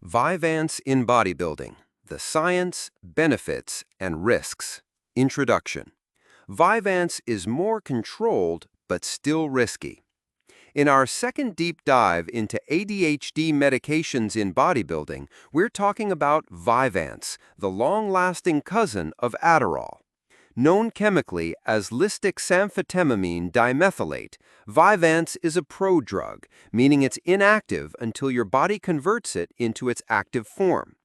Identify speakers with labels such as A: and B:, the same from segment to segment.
A: Vyvanse in Bodybuilding, the Science, Benefits, and Risks. Introduction. Vyvanse is more controlled but still risky. In our second deep dive into ADHD medications in bodybuilding, we're talking about Vyvanse, the long-lasting cousin of Adderall. Known chemically as lisdexamfetamine dimethylate, Vyvanse is a prodrug, meaning it's inactive until your body converts it into its active form.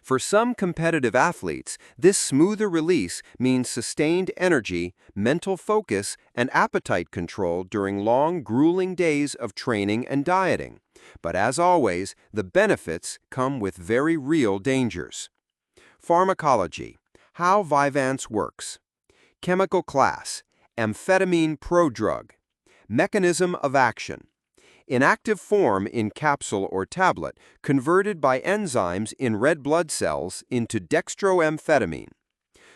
A: For some competitive athletes, this smoother release means sustained energy, mental focus, and appetite control during long, grueling days of training and dieting. But as always, the benefits come with very real dangers. Pharmacology. How Vyvanse works. Chemical class, amphetamine prodrug. Mechanism of action. Inactive form in capsule or tablet, converted by enzymes in red blood cells into dextroamphetamine.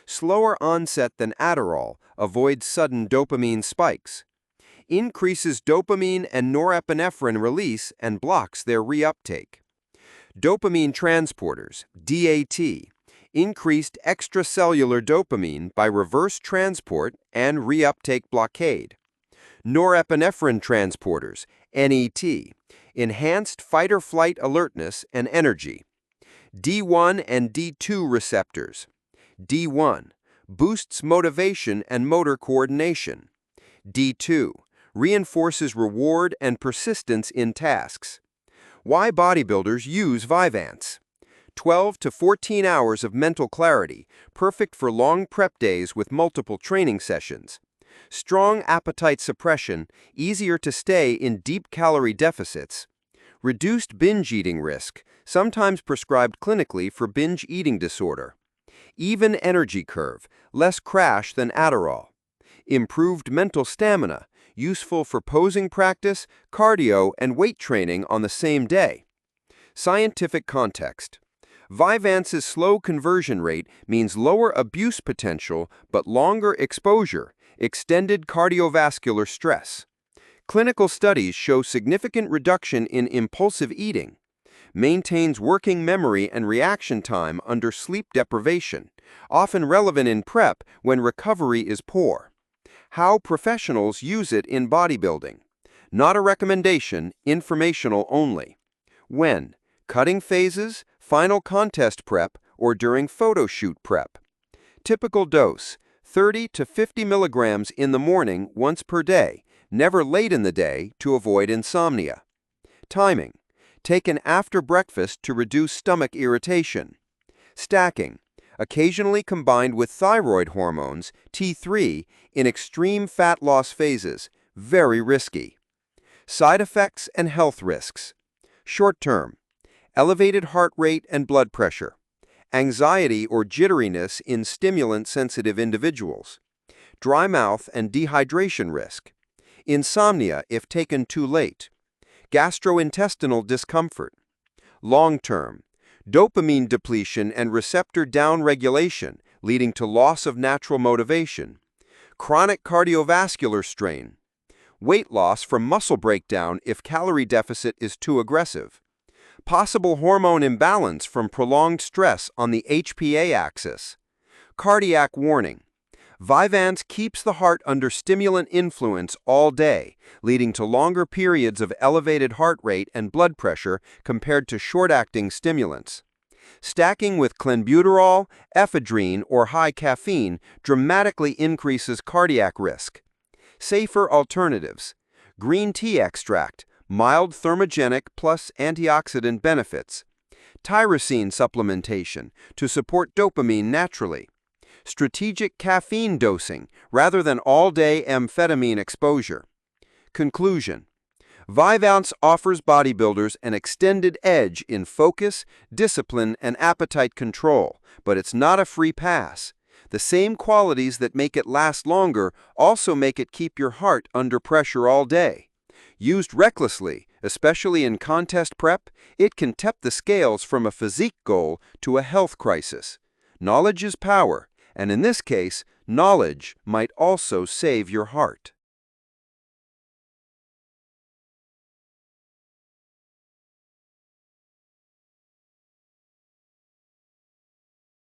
A: Slower onset than Adderall, avoids sudden dopamine spikes. Increases dopamine and norepinephrine release and blocks their reuptake. Dopamine transporters, DAT. Increased extracellular dopamine by reverse transport and reuptake blockade. Norepinephrine transporters, NET. Enhanced fight-or-flight alertness and energy. D1 and D2 receptors. D1. Boosts motivation and motor coordination. D2. Reinforces reward and persistence in tasks. Why bodybuilders use Vyvanse. 12 to 14 hours of mental clarity, perfect for long prep days with multiple training sessions. Strong appetite suppression, easier to stay in deep calorie deficits. Reduced binge eating risk, sometimes prescribed clinically for binge eating disorder. Even energy curve, less crash than Adderall. Improved mental stamina, useful for posing practice, cardio, and weight training on the same day. Scientific context. Vyvanse's slow conversion rate means lower abuse potential but longer exposure, extended cardiovascular stress. Clinical studies show significant reduction in impulsive eating. Maintains working memory and reaction time under sleep deprivation, often relevant in prep when recovery is poor. How professionals use it in bodybuilding. Not a recommendation, informational only. When? Cutting phases, final contest prep, or during photo shoot prep. Typical dose, 30 to 50 milligrams in the morning once per day, never late in the day to avoid insomnia. Timing, taken after breakfast to reduce stomach irritation. Stacking, occasionally combined with thyroid hormones, T3, in extreme fat loss phases, very risky. Side effects and health risks. Short term. Elevated heart rate and blood pressure, anxiety or jitteriness in stimulant-sensitive individuals, dry mouth and dehydration risk, insomnia if taken too late, gastrointestinal discomfort, long-term, dopamine depletion and receptor downregulation leading to loss of natural motivation, chronic cardiovascular strain, weight loss from muscle breakdown if calorie deficit is too aggressive, possible hormone imbalance from prolonged stress on the HPA axis. Cardiac warning. Vyvanse keeps the heart under stimulant influence all day, leading to longer periods of elevated heart rate and blood pressure compared to short-acting stimulants. Stacking with clenbuterol, ephedrine, or high caffeine dramatically increases cardiac risk. Safer alternatives. Green tea extract, mild thermogenic plus antioxidant benefits. Tyrosine supplementation to support dopamine naturally. Strategic caffeine dosing rather than all-day amphetamine exposure. Conclusion. Vyvanse offers bodybuilders an extended edge in focus, discipline, and appetite control, but it's not a free pass. The same qualities that make it last longer also make it keep your heart under pressure all day. Used recklessly, especially in contest prep, it can tip the scales from a physique goal to a health crisis. Knowledge is power, and in this case, knowledge might also save your heart.